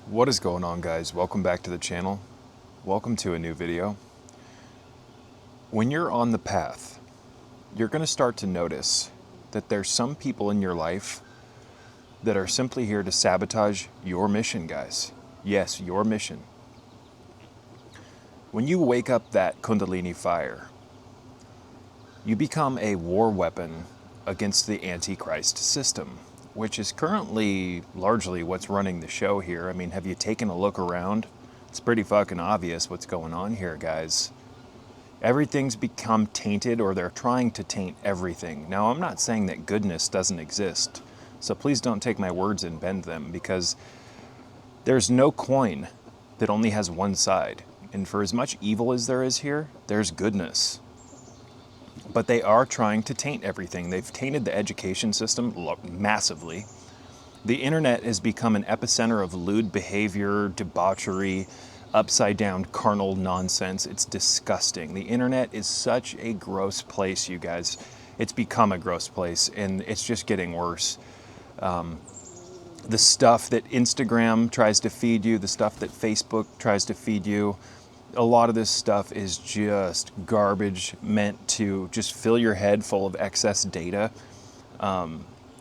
What is going on, guys? Welcome back to the channel. Welcome to a new video. When you're on the path, you're going to start to notice that there's some people in your life that are simply here to sabotage your mission, guys. Yes, your mission. When you wake up that Kundalini fire, you become a war weapon against the Antichrist system, which is currently largely what's running the show here. I mean, have you taken a look around? It's pretty fucking obvious what's going on here, guys. Everything's become tainted, or they're trying to taint everything. Now, I'm not saying that goodness doesn't exist, so please don't take my words and bend them, because there's no coin that only has one side. And for as much evil as there is here, there's goodness. But they are trying to taint everything. They've tainted the education system massively. The internet has become an epicenter of lewd behavior, debauchery, upside down carnal nonsense. It's disgusting. The internet is such a gross place, you guys. It's become a gross place, and it's just getting worse. The stuff that Instagram tries to feed you, the stuff that Facebook tries to feed you, a lot of this stuff is just garbage meant to just fill your head full of excess data.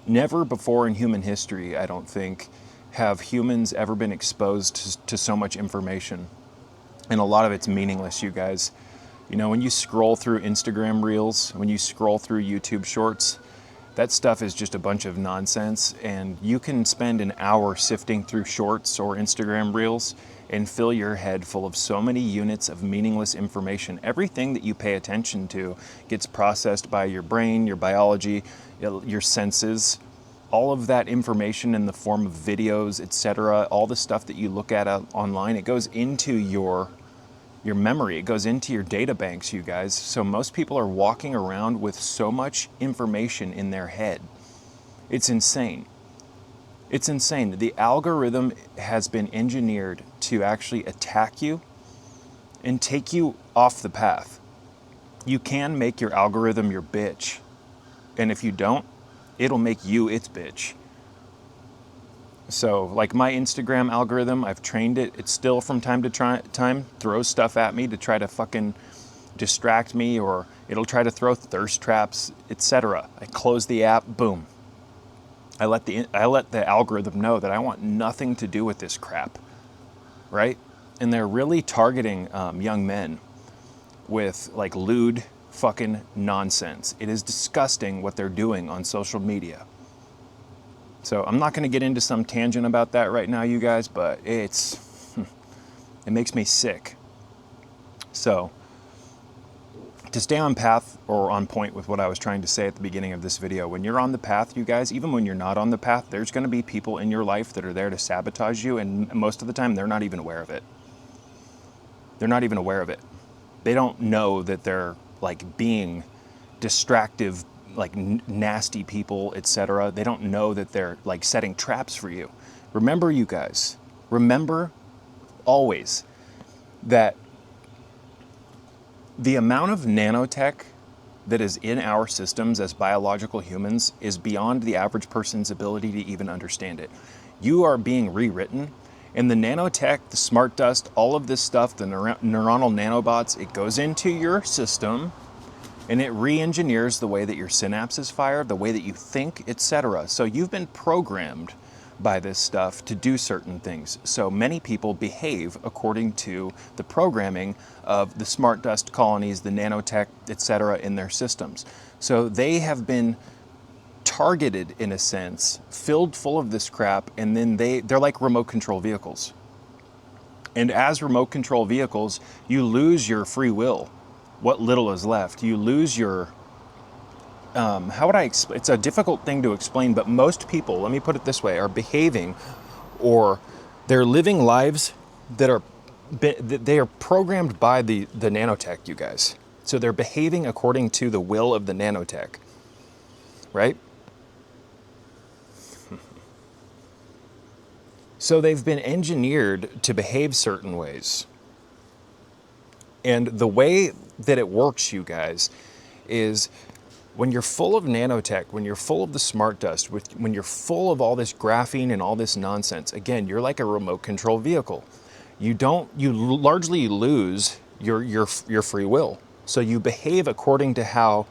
Never before in human history, I don't think, have humans ever been exposed to so much information. And a lot of it's meaningless, you guys. You know, when you scroll through Instagram Reels, when you scroll through YouTube Shorts, that stuff is just a bunch of nonsense. And you can spend an hour sifting through Shorts or Instagram Reels and fill your head full of so many units of meaningless information. Everything that you pay attention to gets processed by your brain, your biology, your senses. All of that information in the form of videos, etc., all the stuff that you look at online, it goes into your memory. It goes into your data banks, you guys. So most people are walking around with so much information in their head. It's insane. It's insane. The algorithm has been engineered to actually attack you and take you off the path. You can make your algorithm your bitch. And if you don't, it'll make you its bitch. So, like my Instagram algorithm, I've trained it. It still from time to time throws stuff at me to try to fucking distract me, or it'll try to throw thirst traps, etc. I close the app, boom. I let the algorithm know that I want nothing to do with this crap, right? And they're really targeting young men with like lewd fucking nonsense. It is disgusting what they're doing on social media. So I'm not going to get into some tangent about that right now, you guys, but it makes me sick. So to stay on path or on point with what I was trying to say at the beginning of this video, when you're on the path, you guys, even when you're not on the path, there's going to be people in your life that are there to sabotage you, and most of the time they're not even aware of it. They're not even aware of it. They don't know that they're like being distractive, like nasty people, etc. They don't know that they're like setting traps for you. Remember, you guys, remember always that the amount of nanotech that is in our systems as biological humans is beyond the average person's ability to even understand it. You are being rewritten, and the nanotech, the smartdust, all of this stuff, the neuronal nanobots, it goes into your system and it re-engineers the way that your synapses fire, the way that you think, etc. So you've been programmed by this stuff to do certain things. So many people behave according to the programming of the smart dust colonies, the nanotech, etc. in their systems. So they have been targeted in a sense, filled full of this crap, and then they're like remote control vehicles. And as remote control vehicles, you lose your free will, what little is left. You lose your how would I explain? It's a difficult thing to explain, but most people, let me put it this way, are behaving, or they're living lives that they are programmed by the nanotech, you guys. So they're behaving according to the will of the nanotech, right? So they've been engineered to behave certain ways. And the way that it works, you guys, is When you're full of nanotech, when you're full of the smart dust, when you're full of all this graphene and all this nonsense, again, you're like a remote control vehicle. You largely lose your free will. So you behave according to how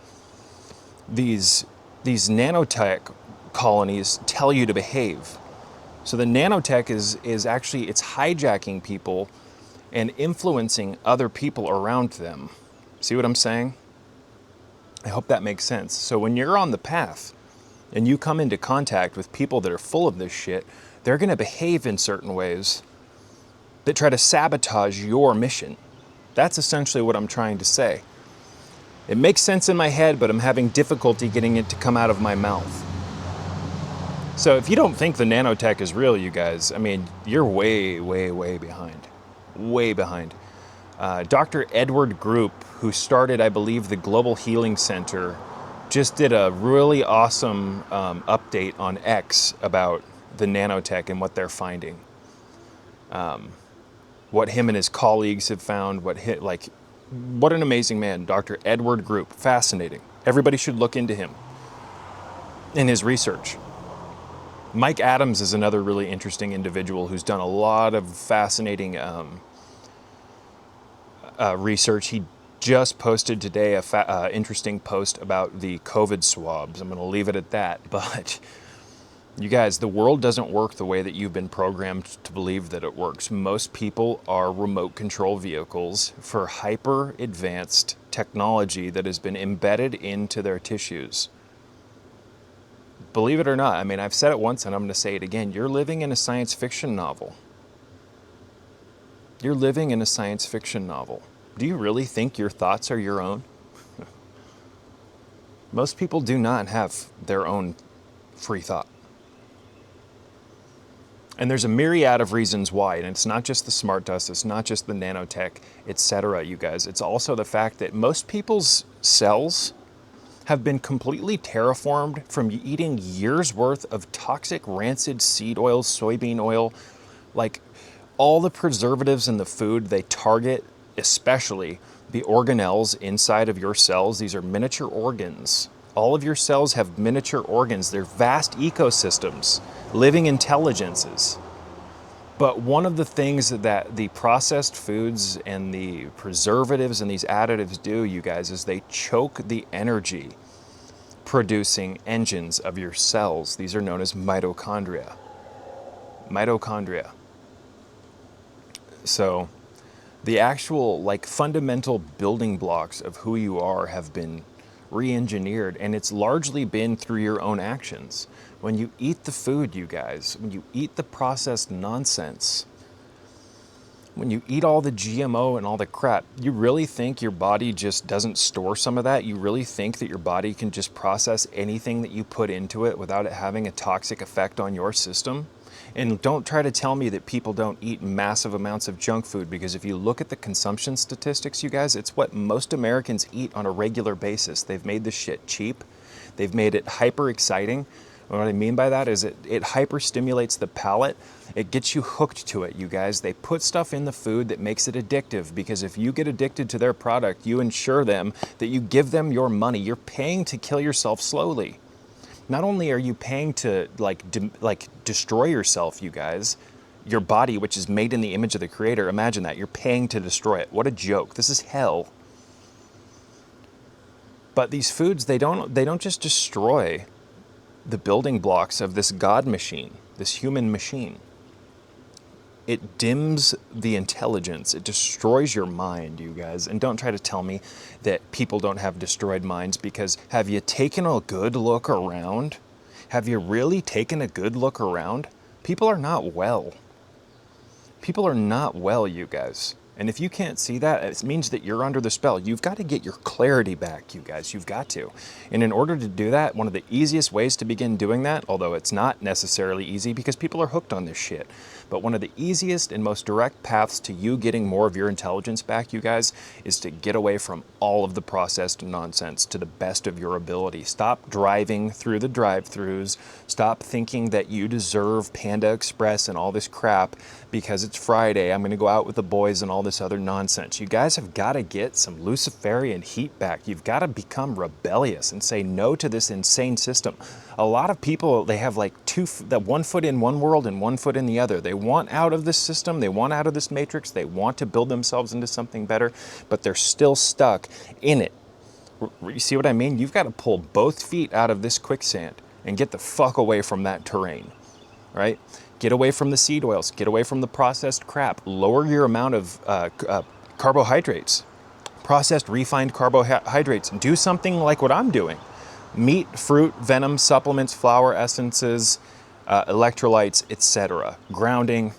these nanotech colonies tell you to behave. So the nanotech is actually, it's hijacking people and influencing other people around them. See what I'm saying? I hope that makes sense. So when you're on the path and you come into contact with people that are full of this shit, they're going to behave in certain ways that try to sabotage your mission. That's essentially what I'm trying to say. It makes sense in my head, but I'm having difficulty getting it to come out of my mouth. So if you don't think the nanotech is real, you guys, I mean, you're way, way, way behind. Way behind. Dr. Edward Group, who started, I believe, the Global Healing Center, just did a really awesome update on X about the nanotech and what they're finding. What him and his colleagues have found, what an amazing man, Dr. Edward Group, fascinating. Everybody should look into him and his research. Mike Adams is another really interesting individual who's done a lot of fascinating research. He just posted today a interesting post about the COVID swabs. I'm going to leave it at that. But you guys, the world doesn't work the way that you've been programmed to believe that it works. Most people are remote control vehicles for hyper advanced technology that has been embedded into their tissues. Believe it or not, I mean, I've said it once and I'm going to say it again. You're living in a science fiction novel. You're living in a science fiction novel. Do you really think your thoughts are your own? Most people do not have their own free thought. And there's a myriad of reasons why, and it's not just the smart dust, it's not just the nanotech, etc., you guys. It's also the fact that most people's cells have been completely terraformed from eating years worth of toxic, rancid seed oil, soybean oil, like all the preservatives in the food. They target especially the organelles inside of your cells. These are miniature organs. All of your cells have miniature organs. They're vast ecosystems, living intelligences. But one of the things that the processed foods and the preservatives and these additives do, you guys, is they choke the energy producing engines of your cells. These are known as mitochondria. Mitochondria. So the actual fundamental building blocks of who you are have been re-engineered, and it's largely been through your own actions. When you eat the food, you guys, when you eat the processed nonsense, when you eat all the GMO and all the crap, you really think your body just doesn't store some of that? You really think that your body can just process anything that you put into it without it having a toxic effect on your system? And don't try to tell me that people don't eat massive amounts of junk food, because if you look at the consumption statistics, you guys, it's what most Americans eat on a regular basis. They've made this shit cheap. They've made it hyper exciting. And what I mean by that is it hyper stimulates the palate. It gets you hooked to it, you guys. They put stuff in the food that makes it addictive, because if you get addicted to their product, you ensure them that you give them your money. You're paying to kill yourself slowly. Not only are you paying to destroy yourself, you guys, your body, which is made in the image of the Creator, imagine that, you're paying to destroy it. What a joke. This is hell. But these foods, they don't just destroy the building blocks of this God machine, this human machine. It dims the intelligence. It destroys your mind, you guys. And don't try to tell me that people don't have destroyed minds, because have you taken a good look around? Have you really taken a good look around? People are not well. People are not well, you guys. And if you can't see that, it means that you're under the spell. You've got to get your clarity back, you guys. You've got to. And in order to do that, one of the easiest ways to begin doing that, although it's not necessarily easy because people are hooked on this shit, but one of the easiest and most direct paths to you getting more of your intelligence back, you guys, is to get away from all of the processed nonsense to the best of your ability. Stop driving through the drive-thrus. Stop thinking that you deserve Panda Express and all this crap because it's Friday. I'm going to go out with the boys and all this other nonsense. You guys have got to get some Luciferian heat back. You've got to become rebellious and say no to this insane system. A lot of people, they have like one foot in one world and one foot in the other. They want out of this system. They want out of this matrix. They want to build themselves into something better, but they're still stuck in it. You see what I mean? You've got to pull both feet out of this quicksand and get the fuck away from that terrain, right? Get away from the seed oils, get away from the processed crap, lower your amount of carbohydrates, processed refined carbohydrates. Do something like what I'm doing. Meat, fruit, venom, supplements, flower essences, electrolytes, etc. Grounding.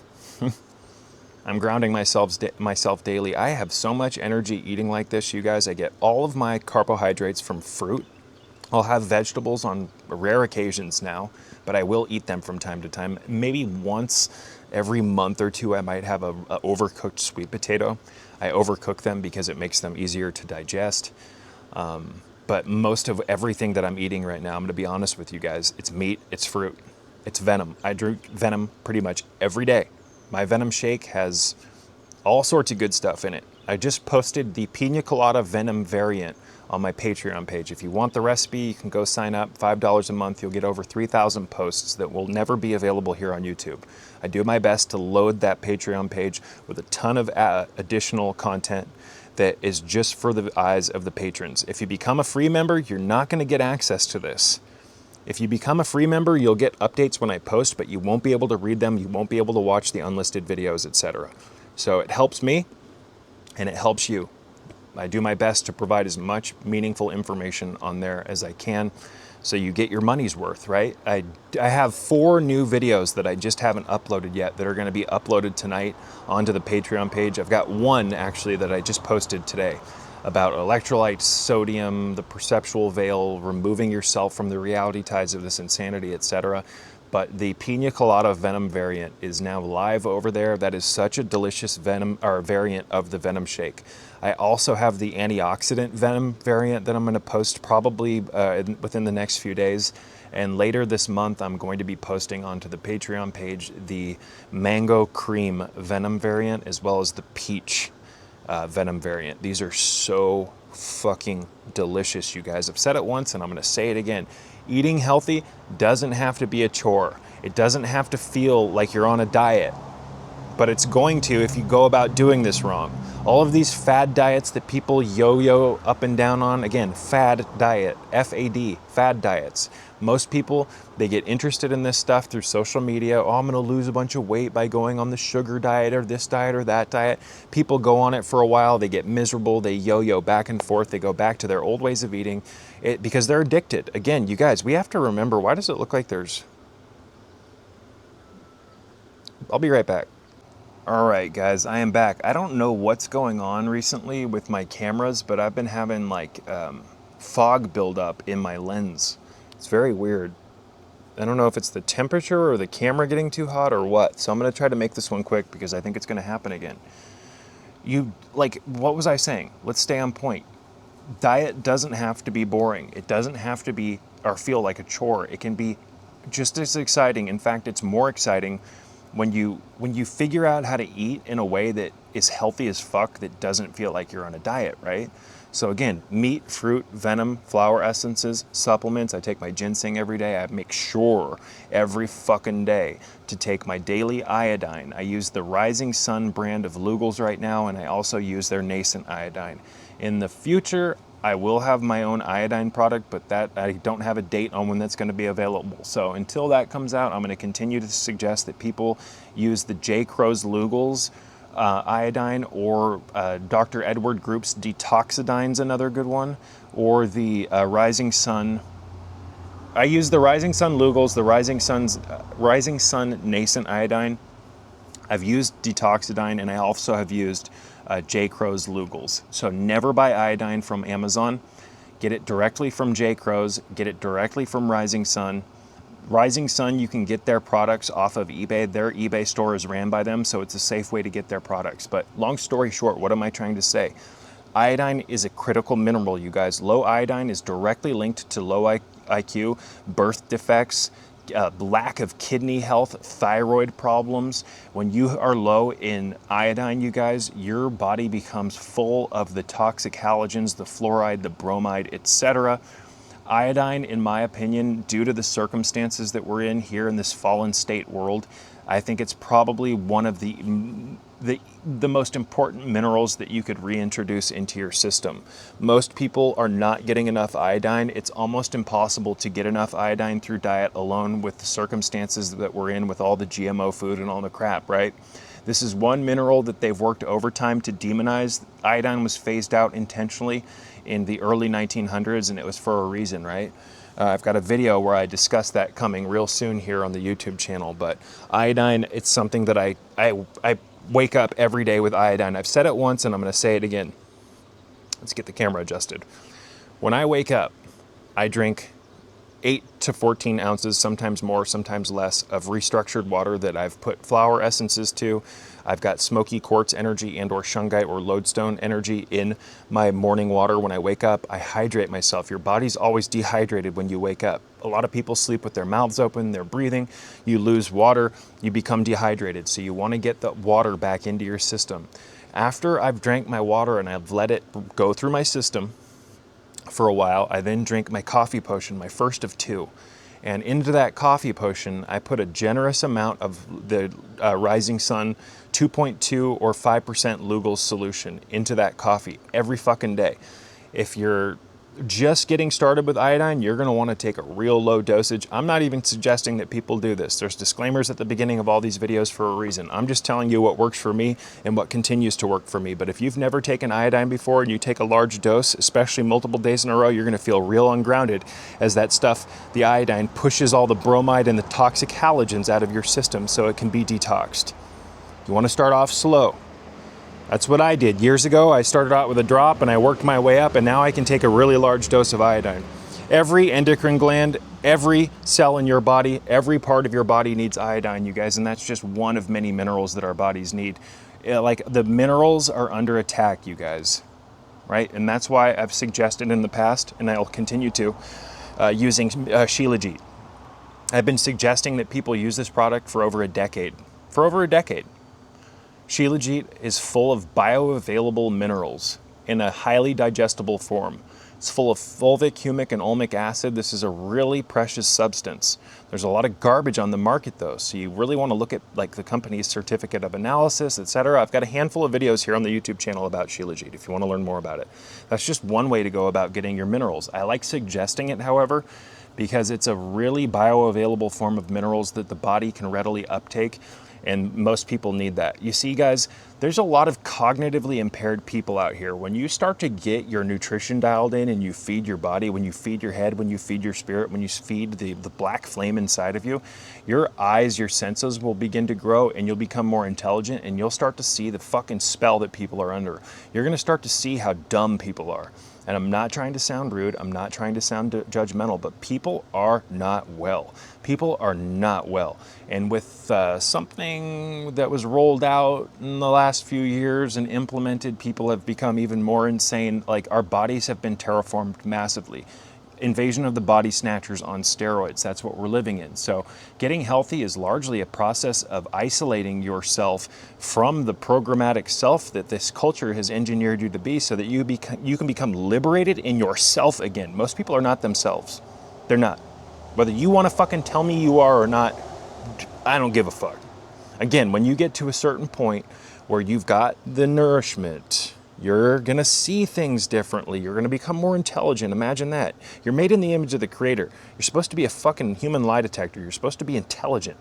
I'm grounding myself daily. I have so much energy eating like this, you guys. I get all of my carbohydrates from fruit. I'll have vegetables on rare occasions now, but I will eat them from time to time. Maybe once every month or two, I might have a overcooked sweet potato. I overcook them because it makes them easier to digest. But most of everything that I'm eating right now, I'm gonna be honest with you guys, it's meat, it's fruit, it's venom. I drink venom pretty much every day. My venom shake has all sorts of good stuff in it. I just posted the Pina Colada Venom variant on my Patreon page. If you want the recipe, you can go sign up. $5 a month. You'll get over 3,000 posts that will never be available here on YouTube. I do my best to load that Patreon page with a ton of additional content that is just for the eyes of the patrons. If you become a free member, you're not going to get access to this. If you become a free member, you'll get updates when I post, but you won't be able to read them. You won't be able to watch the unlisted videos, etc. So it helps me and it helps you. I do my best to provide as much meaningful information on there as I can so you get your money's worth, right? I have 4 new videos that I just haven't uploaded yet that are going to be uploaded tonight onto the Patreon page. I've got one actually that I just posted today about electrolytes, sodium, the perceptual veil, removing yourself from the reality tides of this insanity, etc. But the Pina Colada Venom variant is now live over there. That is such a delicious venom or variant of the Venom shake. I also have the antioxidant Venom variant that I'm going to post probably within the next few days. And later this month, I'm going to be posting onto the Patreon page the mango cream Venom variant as well as the peach Venom variant. These are so fucking delicious, you guys. I've said it once and I'm going to say it again. Eating healthy doesn't have to be a chore. It doesn't have to feel like you're on a diet, but it's going to if you go about doing this wrong. All of these fad diets that people yo-yo up and down on, again, fad diet, F-A-D, fad diets. Most people, they get interested in this stuff through social media. Oh, I'm gonna lose a bunch of weight by going on the sugar diet or this diet or that diet. People go on it for a while, they get miserable, they yo-yo back and forth, they go back to their old ways of eating because they're addicted. Again, you guys, we have to remember, why does it look like there's... I'll be right back. All right, guys, I am back. I don't know what's going on recently with my cameras, but I've been having like fog buildup in my lens. It's very weird. I don't know if it's the temperature or the camera getting too hot or what. So I'm gonna try to make this one quick because I think it's gonna happen again. What was I saying? Let's stay on point. Diet doesn't have to be boring. It doesn't have to be or feel like a chore. It can be just as exciting. In fact, it's more exciting when you figure out how to eat in a way that is healthy as fuck, that doesn't feel like you're on a diet, right? So again, meat, fruit, venom, flower essences, supplements. I take my ginseng every day. I make sure every fucking day to take my daily iodine. I use the Rising Sun brand of Lugol's right now, and I also use their nascent iodine. In the future, I will have my own iodine product, but that I don't have a date on when that's going to be available. So until that comes out, I'm going to continue to suggest that people use the J. Crow's Lugol's iodine, or Dr. Edward Group's Detoxidine's another good one, or the Rising Sun. I use the Rising Sun Lugol's, the Rising Sun nascent iodine. I've used Detoxidine, and I also have used J. Crow's Lugol's. So never buy iodine from Amazon. Get it directly from J. Crow's. Get it directly from Rising Sun. Rising Sun, you can get their products off of eBay. Their eBay store is ran by them, so it's a safe way to get their products. But long story short, what am I trying to say? Iodine is a critical mineral, you guys. Low iodine is directly linked to low IQ, birth defects, lack of kidney health, thyroid problems. When you are low in iodine, you guys, your body becomes full of the toxic halogens, the fluoride, the bromide, etc. Iodine, in my opinion, due to the circumstances that we're in here in this fallen state world, I think it's probably one of the most important minerals that you could reintroduce into your system. Most people are not getting enough iodine. It's almost impossible to get enough iodine through diet alone with the circumstances that we're in with all the GMO food and all the crap, right? This is one mineral that they've worked overtime to demonize. Iodine was phased out intentionally in the early 1900s, and it was for a reason, right? I've got a video where I discuss that coming real soon here on the YouTube channel. But iodine, it's something that I wake up every day with iodine. I've said it once and I'm going to say it again. Let's get the camera adjusted. When I wake up, I drink 8 to 14 ounces, sometimes more, sometimes less, of restructured water that I've put flower essences to. I've got smoky quartz energy and or shungite or lodestone energy in my morning water when I wake up. I hydrate myself. Your body's always dehydrated when you wake up. A lot of people sleep with their mouths open, they're breathing, you lose water, you become dehydrated. So you want to get the water back into your system. After I've drank my water and I've let it go through my system for a while, I then drink my coffee potion, my first of 2. And into that coffee potion, I put a generous amount of the Rising Sun 2.2 or 5% Lugol's solution into that coffee every fucking day. If you're just getting started with iodine, you're going to want to take a real low dosage. I'm not even suggesting that people do this. There's disclaimers at the beginning of all these videos for a reason. I'm just telling you what works for me and what continues to work for me. But if you've never taken iodine before and you take a large dose, especially multiple days in a row, you're going to feel real ungrounded as that stuff, the iodine, pushes all the bromide and the toxic halogens out of your system so it can be detoxed. You want to start off slow. That's what I did. Years ago, I started out with a drop and I worked my way up, and now I can take a really large dose of iodine. Every endocrine gland, every cell in your body, every part of your body needs iodine, you guys, and that's just one of many minerals that our bodies need. Like, the minerals are under attack, you guys, right? And that's why I've suggested in the past, and I'll continue to, using Shilajit. I've been suggesting that people use this product for over a decade. Shilajit is full of bioavailable minerals in a highly digestible form. It's full of fulvic, humic, and ulmic acid. This is a really precious substance. There's a lot of garbage on the market though, so you really want to look at like the company's certificate of analysis, etc. I've got a handful of videos here on the YouTube channel about Shilajit if you want to learn more about it. That's just one way to go about getting your minerals. I like suggesting it, however, because it's a really bioavailable form of minerals that the body can readily uptake. And most people need that. You see, guys, there's a lot of cognitively impaired people out here. When you start to get your nutrition dialed in and you feed your body, when you feed your head, when you feed your spirit, when you feed the black flame inside of you, your eyes, your senses will begin to grow and you'll become more intelligent and you'll start to see the fucking spell that people are under. You're going to start to see how dumb people are. And I'm not trying to sound rude, I'm not trying to sound judgmental, but people are not well. People are not well. And with something that was rolled out in the last few years and implemented, people have become even more insane. Like, our bodies have been terraformed massively. Invasion of the body snatchers on steroids. That's what we're living in. So getting healthy is largely a process of isolating yourself from the programmatic self that this culture has engineered you to be, so that you can become liberated in yourself again. Most people are not themselves. They're not. Whether you want to fucking tell me you are or not, I don't give a fuck. Again, when you get to a certain point where you've got the nourishment, you're going to see things differently. You're going to become more intelligent. Imagine that. You're made in the image of the Creator. You're supposed to be a fucking human lie detector. You're supposed to be intelligent.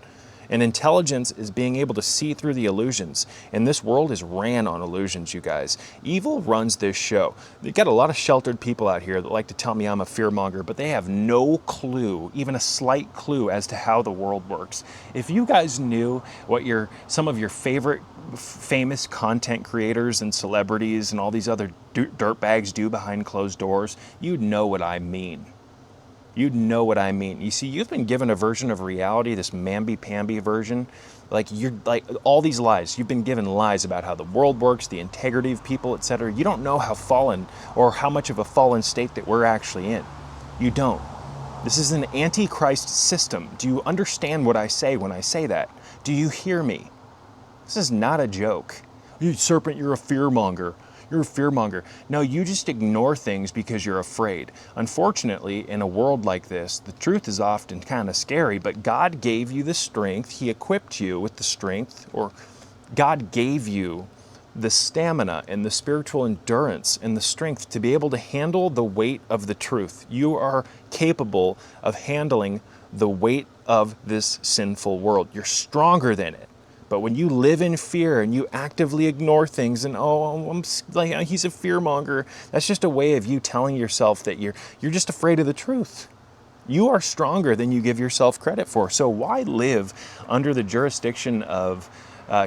And intelligence is being able to see through the illusions. And this world is ran on illusions, you guys. Evil runs this show. You've got a lot of sheltered people out here that like to tell me I'm a fearmonger, but they have no clue, even a slight clue, as to how the world works. If you guys knew what some of your favorite famous content creators and celebrities and all these other dirtbags do behind closed doors, you'd know what I mean. You'd know what I mean. You see, you've been given a version of reality, this mamby-pamby version. Like, you're like all these lies. You've been given lies about how the world works, the integrity of people, etc. You don't know how fallen or how much of a fallen state that we're actually in. You don't. This is an Antichrist system. Do you understand what I say when I say that? Do you hear me? This is not a joke. You Serpent, you're a fearmonger. You're a fearmonger. No, you just ignore things because you're afraid. Unfortunately, in a world like this, the truth is often kind of scary, but God gave you the strength. He equipped you with the strength, or God gave you the stamina and the spiritual endurance and the strength to be able to handle the weight of the truth. You are capable of handling the weight of this sinful world. You're stronger than it. But when you live in fear and you actively ignore things and, oh, I'm like, he's a fearmonger, that's just a way of you telling yourself that you're just afraid of the truth. You are stronger than you give yourself credit for. So why live under the jurisdiction of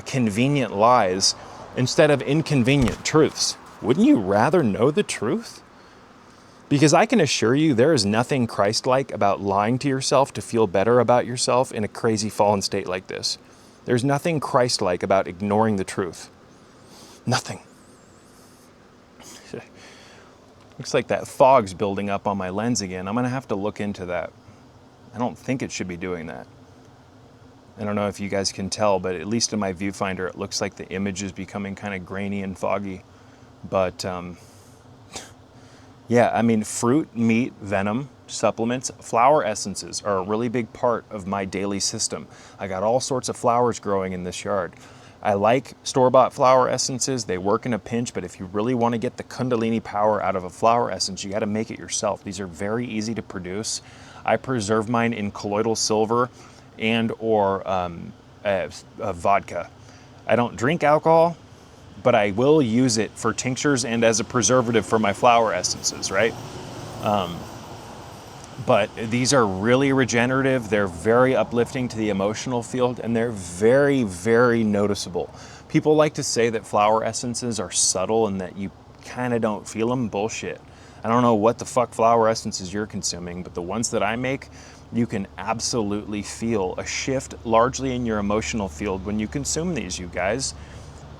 convenient lies instead of inconvenient truths? Wouldn't you rather know the truth? Because I can assure you there is nothing Christ-like about lying to yourself to feel better about yourself in a crazy fallen state like this. There's nothing Christ-like about ignoring the truth. Nothing. Looks like that fog's building up on my lens again. I'm going to have to look into that. I don't think it should be doing that. I don't know if you guys can tell, but at least in my viewfinder, it looks like the image is becoming kind of grainy and foggy. But yeah, I mean, fruit, meat, venom, supplements, flower essences are a really big part of my daily system. I got all sorts of flowers growing in this yard. I like store-bought flower essences. They work in a pinch, but if you really want to get the Kundalini power out of a flower essence, you got to make it yourself. These are very easy to produce. I preserve mine in colloidal silver and or vodka. I don't drink alcohol, but I will use it for tinctures and as a preservative for my flower essences, right? But these are really regenerative. They're very uplifting to the emotional field, and they're very, very noticeable. People like to say that flower essences are subtle and that you kind of don't feel them. Bullshit. I don't know what the fuck flower essences you're consuming, but the ones that I make, you can absolutely feel a shift largely in your emotional field when you consume these, you guys.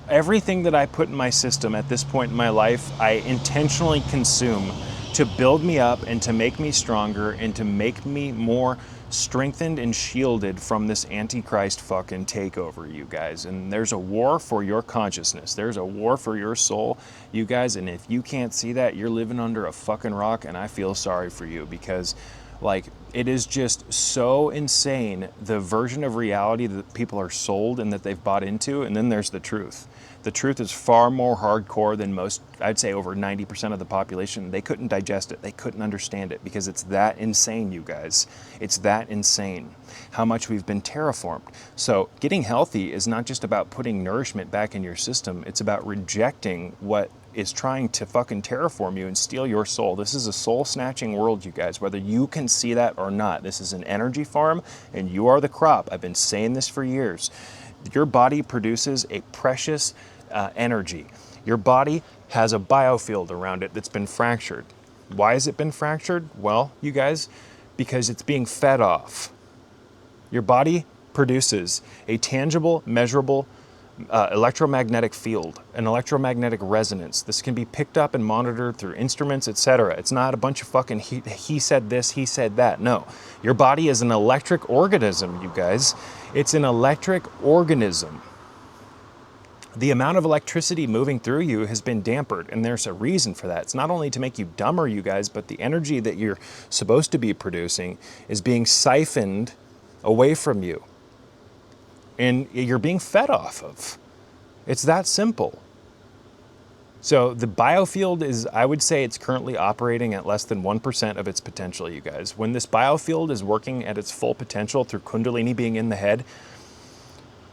Everything that I put in my system at this point in my life, I intentionally consume to build me up and to make me stronger and to make me more strengthened and shielded from this Antichrist fucking takeover, you guys. And there's a war for your consciousness. There's a war for your soul, you guys. And if you can't see that, you're living under a fucking rock, and I feel sorry for you because, like, it is just so insane, the version of reality that people are sold and that they've bought into, and then there's the truth. The truth is far more hardcore than most, I'd say over 90% of the population. They couldn't digest it. They couldn't understand it because it's that insane, you guys. It's that insane how much we've been terraformed. So getting healthy is not just about putting nourishment back in your system. It's about rejecting what is trying to fucking terraform you and steal your soul. This is a soul-snatching world, you guys, whether you can see that or not. This is an energy farm, and you are the crop. I've been saying this for years. Your body produces a precious energy. Your body has a biofield around it that's been fractured. Why has it been fractured? Well, you guys, because it's being fed off. Your body produces a tangible, measurable electromagnetic field, an electromagnetic resonance. This can be picked up and monitored through instruments, etc. It's not a bunch of fucking he said this, he said that. No. Your body is an electric organism, you guys. It's an electric organism. The amount of electricity moving through you has been dampened, and there's a reason for that. It's not only to make you dumber, you guys, but the energy that you're supposed to be producing is being siphoned away from you. And you're being fed off of. It's that simple. So the biofield is, I would say it's currently operating at less than 1% of its potential, you guys. When this biofield is working at its full potential through Kundalini being in the head,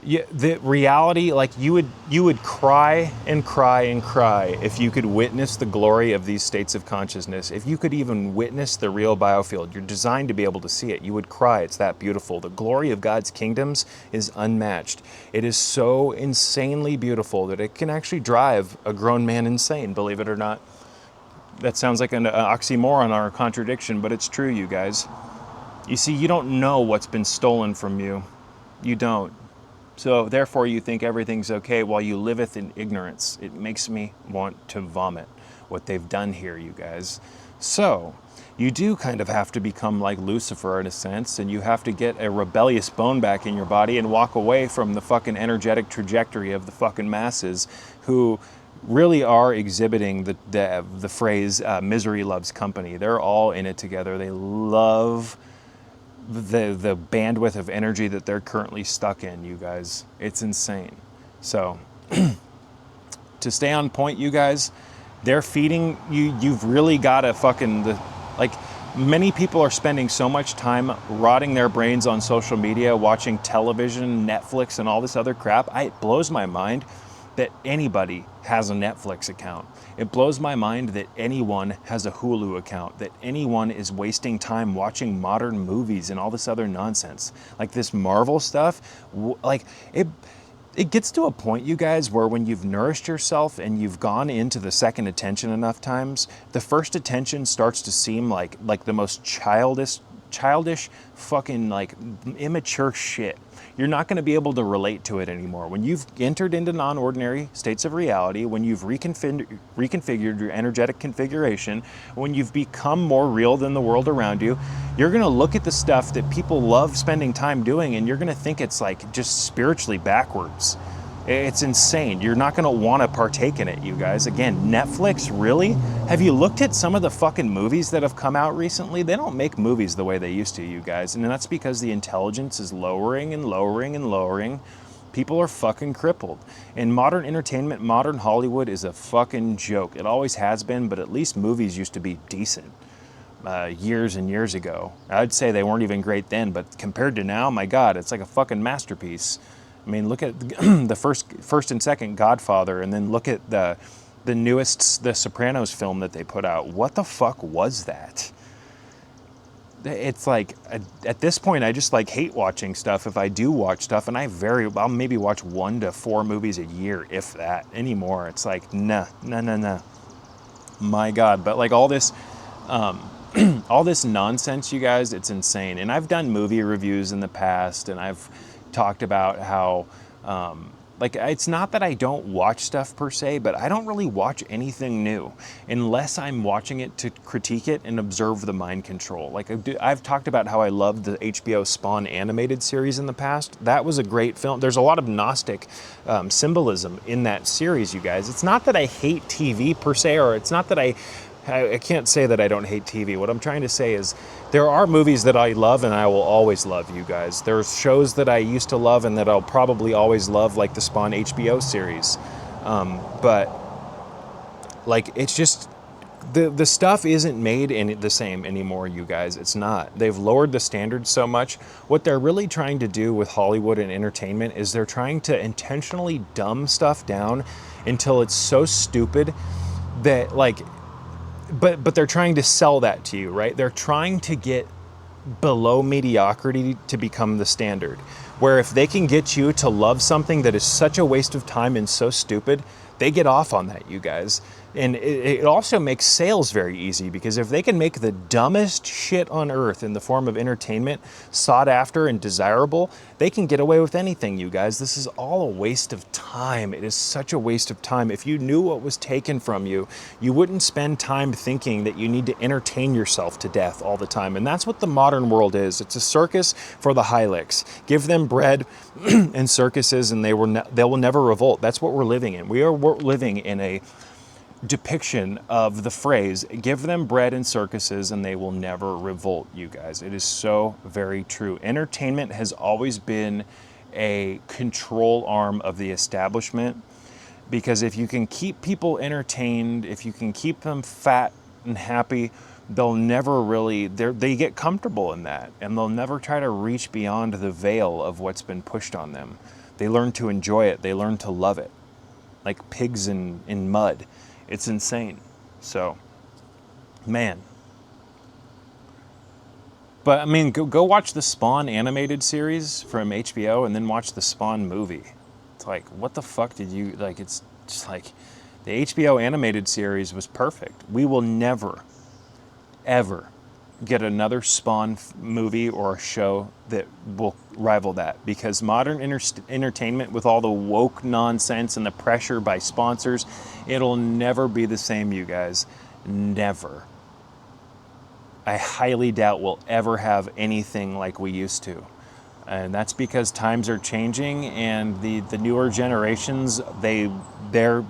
the reality, like you would cry and cry and cry if you could witness the glory of these states of consciousness. If you could even witness the real biofield, you're designed to be able to see it. You would cry. It's that beautiful. The glory of God's kingdoms is unmatched. It is so insanely beautiful that it can actually drive a grown man insane, believe it or not. That sounds like an oxymoron or a contradiction, but it's true, you guys. You see, you don't know what's been stolen from you. You don't. So therefore you think everything's okay while you liveth in ignorance. It makes me want to vomit what they've done here, you guys. So you do kind of have to become like Lucifer in a sense, and you have to get a rebellious bone back in your body and walk away from the fucking energetic trajectory of the fucking masses who really are exhibiting the phrase misery loves company. They're all in it together. They love the bandwidth of energy that they're currently stuck in, you guys. It's insane. So to stay on point, you guys, they're feeding you. You've really got to like, many people are spending so much time rotting their brains on social media, watching television, Netflix, and all this other crap. It blows my mind that anybody has a Netflix account. It blows my mind that anyone has a Hulu account, that anyone is wasting time watching modern movies and all this other nonsense. Like this Marvel stuff, like it gets to a point, you guys, where when you've nourished yourself and you've gone into the second attention enough times, the first attention starts to seem like the most childish fucking like immature shit. You're not going to be able to relate to it anymore. When you've entered into non-ordinary states of reality, when you've reconfigured your energetic configuration, when you've become more real than the world around you, you're going to look at the stuff that people love spending time doing, and you're going to think it's like just spiritually backwards. It's insane. You're not going to want to partake in it, you guys. Again, Netflix, really? Have you looked at some of the fucking movies that have come out recently? They don't make movies the way they used to, you guys. And that's because the intelligence is lowering and lowering and lowering. People are fucking crippled. And modern entertainment, modern Hollywood is a fucking joke. It always has been, but at least movies used to be decent. Years and years ago. I'd say they weren't even great then, but compared to now, my God, it's like a fucking masterpiece. I mean, look at the first and second Godfather, and then look at the newest The Sopranos film that they put out. What the fuck was that? It's like, at this point, I just like hate watching stuff. If I do watch stuff, and I'll maybe watch 1 to 4 movies a year, if that, anymore. It's like, nah. My God. But like all this nonsense, you guys, it's insane. And I've done movie reviews in the past, and I've talked about how like, it's not that I don't watch stuff per se, but I don't really watch anything new unless I'm watching it to critique it and observe the mind control. Like, I've talked about how I loved the HBO Spawn animated series in the past. That was a great film. There's a lot of Gnostic symbolism in that series, you guys. It's not that I hate TV per se, or it's not that I can't say that I don't hate TV. What I'm trying to say is there are movies that I love and I will always love, you guys. There's shows that I used to love and that I'll probably always love, like the Spawn HBO series. But like, it's just, the stuff isn't made the same anymore, you guys. It's not. They've lowered the standards so much. What they're really trying to do with Hollywood and entertainment is they're trying to intentionally dumb stuff down until it's so stupid that, like, but they're trying to sell that to you, right? They're trying to get below mediocrity to become the standard. Where if they can get you to love something that is such a waste of time and so stupid, they get off on that, you guys. And it also makes sales very easy, because if they can make the dumbest shit on earth in the form of entertainment sought after and desirable, they can get away with anything, you guys. This is all a waste of time. It is such a waste of time. If you knew what was taken from you, you wouldn't spend time thinking that you need to entertain yourself to death all the time. And that's what the modern world is. It's a circus for the high-licks. Give them bread and circuses, and they will never revolt. That's what we're living in. We're living in a depiction of the phrase, give them bread and circuses and they will never revolt, you guys. It is so very true. Entertainment has always been a control arm of the establishment, because if you can keep people entertained, if you can keep them fat and happy, they'll never really, they get comfortable in that, and they'll never try to reach beyond the veil of what's been pushed on them. They learn to enjoy it. They learn to love it, like pigs in mud. It's insane. So, man. But I mean, go watch the Spawn animated series from HBO and then watch the Spawn movie. It's like, what the fuck did you, like, it's just like, the HBO animated series was perfect. We will never, ever get another Spawn movie or a show that will rival that, because modern entertainment, with all the woke nonsense and the pressure by sponsors, it'll never be the same, you guys. Never. I highly doubt we'll ever have anything like we used to. And that's because times are changing, and the newer generations, they're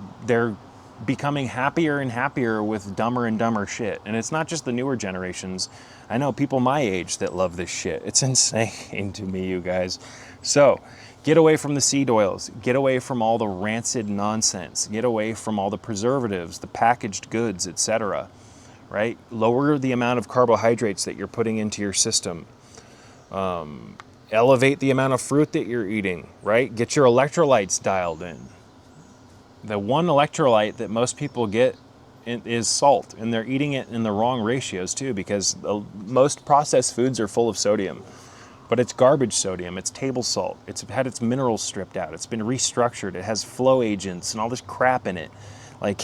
becoming happier and happier with dumber and dumber shit. And it's not just the newer generations. I know people my age that love this shit. It's insane to me, you guys. So get away from the seed oils. Get away from all the rancid nonsense. Get away from all the preservatives, the packaged goods, etc. Right? Lower the amount of carbohydrates that you're putting into your system. Elevate the amount of fruit that you're eating, right? Get your electrolytes dialed in. The one electrolyte that most people get is salt, and they're eating it in the wrong ratios too, because most processed foods are full of sodium. But it's garbage sodium, it's table salt. It's had its minerals stripped out, it's been restructured, it has flow agents and all this crap in it. Like,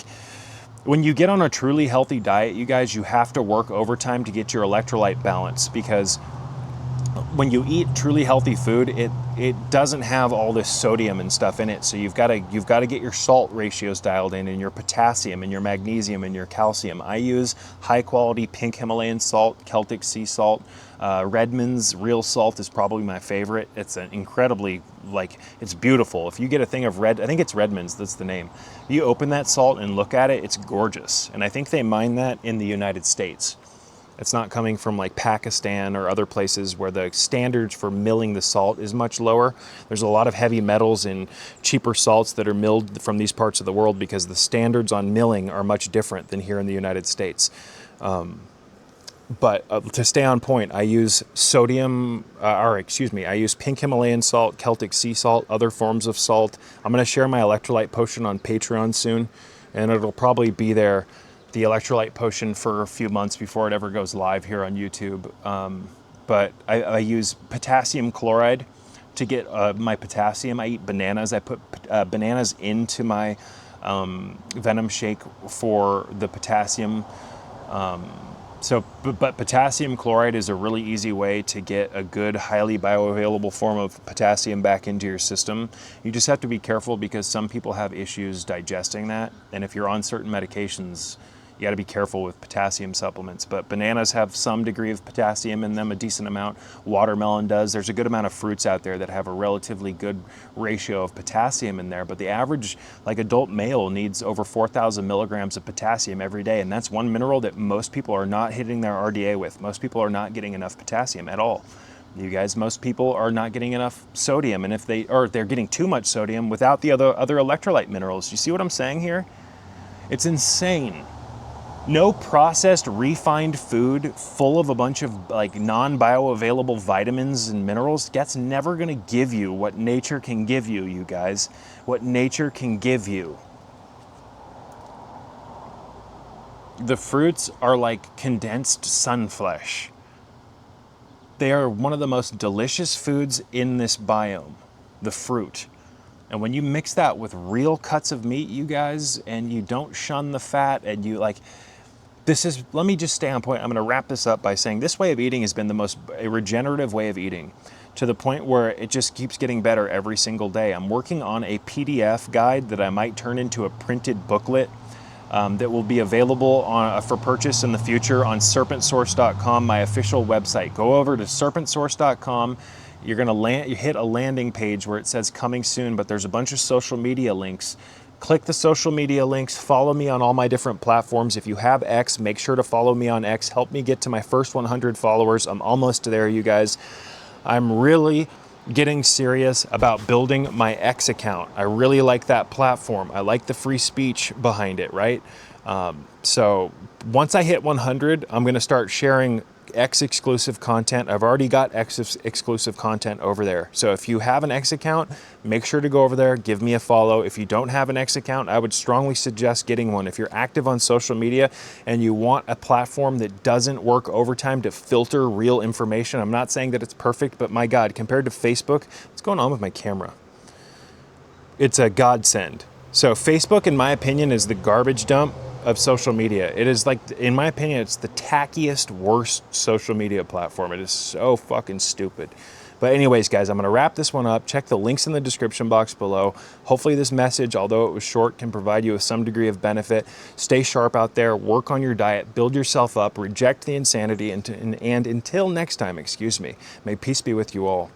when you get on a truly healthy diet, you guys, you have to work overtime to get your electrolyte balance, because when you eat truly healthy food, it doesn't have all this sodium and stuff in it. So you've got to get your salt ratios dialed in, and your potassium and your magnesium and your calcium. I use high quality pink Himalayan salt, Celtic sea salt. Redmond's real salt is probably my favorite. It's an incredibly, it's beautiful. If you get a thing of I think it's Redmond's, that's the name. You open that salt and look at it, it's gorgeous. And I think they mine that in the United States. It's not coming from like Pakistan or other places where the standards for milling the salt is much lower. There's a lot of heavy metals in cheaper salts that are milled from these parts of the world because the standards on milling are much different than here in the United States. But to stay on point, I use I use pink Himalayan salt, Celtic sea salt, other forms of salt. I'm going to share my electrolyte potion on Patreon soon, and it'll probably be there, the electrolyte potion, for a few months before it ever goes live here on YouTube. But I use potassium chloride to get my potassium. I eat bananas. I put bananas into my venom shake for the potassium. But potassium chloride is a really easy way to get a good, highly bioavailable form of potassium back into your system. You just have to be careful because some people have issues digesting that. And if you're on certain medications, you got to be careful with potassium supplements. But bananas have some degree of potassium in them, a decent amount. Watermelon does. There's a good amount of fruits out there that have a relatively good ratio of potassium in there. But the average, adult male needs over 4,000 milligrams of potassium every day. And that's one mineral that most people are not hitting their RDA with. Most people are not getting enough potassium at all. You guys, most people are not getting enough sodium. And if they're getting too much sodium without the other electrolyte minerals. You see what I'm saying here? It's insane. No processed, refined food full of a bunch of non-bioavailable vitamins and minerals, that's never going to give you what nature can give you, you guys. What nature can give you. The fruits are like condensed sun flesh. They are one of the most delicious foods in this biome, the fruit. And when you mix that with real cuts of meat, you guys, and you don't shun the fat, and you let me just stay on point. I'm going to wrap this up by saying this way of eating has been the most regenerative way of eating, to the point where it just keeps getting better every single day. I'm working on a PDF guide that I might turn into a printed booklet that will be available for purchase in the future on serpentsource.com, my official website. Go over to serpentsource.com. You're going to hit a landing page where it says coming soon, but there's a bunch of social media links. Click the social media links, follow me on all my different platforms. If you have X, make sure to follow me on X. Help me get to my first 100 followers. I'm almost there, you guys. I'm really getting serious about building my X account. I really like that platform. I like the free speech behind it, right? So once I hit 100, I'm going to start sharing X exclusive content. I've already got X exclusive content over there. So if you have an X account, make sure to go over there, give me a follow. If you don't have an X account, I would strongly suggest getting one. If you're active on social media and you want a platform that doesn't work overtime to filter real information, I'm not saying that it's perfect, but my God, compared to Facebook, what's going on with my camera? It's a godsend. So Facebook, in my opinion, is the garbage dump of social media. It is in my opinion, it's the tackiest, worst social media platform. It is so fucking stupid. But anyways, guys, I'm going to wrap this one up. Check the links in the description box below. Hopefully this message, although it was short, can provide you with some degree of benefit. Stay sharp out there, work on your diet, build yourself up, reject the insanity, and until next time, may peace be with you all.